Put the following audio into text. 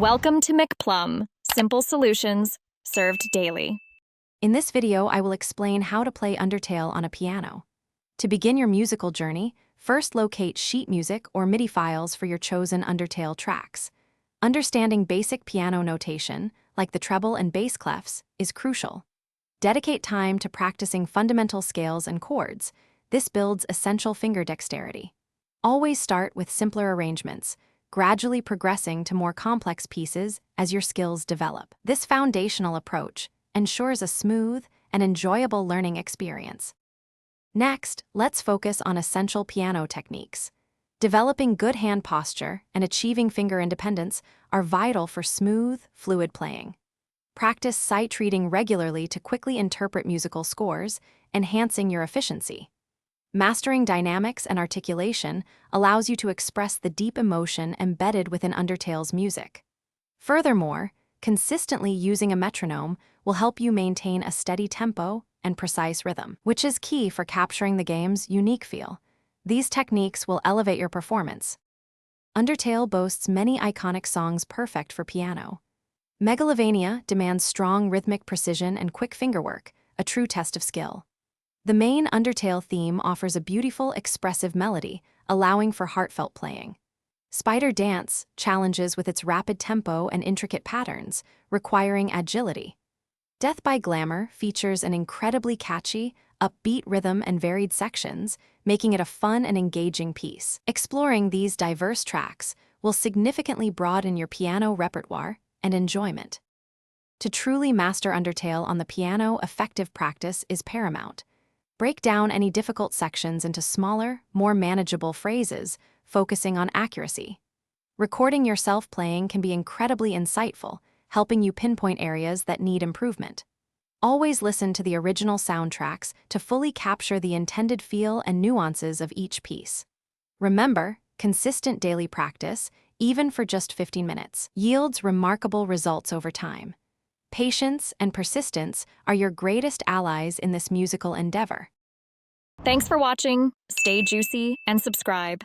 Welcome to McPlum, simple solutions served daily. In this video, I will explain how to play Undertale on a piano. To begin your musical journey, first locate sheet music or MIDI files for your chosen Undertale tracks. Understanding basic piano notation, like the treble and bass clefs, is crucial. Dedicate time to practicing fundamental scales and chords. This builds essential finger dexterity. Always start with simpler arrangements, gradually progressing to more complex pieces as your skills develop. This foundational approach ensures a smooth and enjoyable learning experience. Next, let's focus on essential piano techniques. Developing good hand posture and achieving finger independence are vital for smooth, fluid playing. Practice sight reading regularly to quickly interpret musical scores, enhancing your efficiency. Mastering dynamics and articulation allows you to express the deep emotion embedded within Undertale's music. Furthermore, consistently using a metronome will help you maintain a steady tempo and precise rhythm, which is key for capturing the game's unique feel. These techniques will elevate your performance. Undertale boasts many iconic songs perfect for piano. Megalovania demands strong rhythmic precision and quick fingerwork, a true test of skill. The main Undertale theme offers a beautiful, expressive melody, allowing for heartfelt playing. Spider Dance challenges with its rapid tempo and intricate patterns, requiring agility. Death by Glamour features an incredibly catchy, upbeat rhythm and varied sections, making it a fun and engaging piece. Exploring these diverse tracks will significantly broaden your piano repertoire and enjoyment. To truly master Undertale on the piano, effective practice is paramount. Break down any difficult sections into smaller, more manageable phrases, focusing on accuracy. Recording yourself playing can be incredibly insightful, helping you pinpoint areas that need improvement. Always listen to the original soundtracks to fully capture the intended feel and nuances of each piece. Remember, consistent daily practice, even for just 15 minutes, yields remarkable results over time. Patience and persistence are your greatest allies in this musical endeavor. Thanks for watching. Stay juicy and subscribe.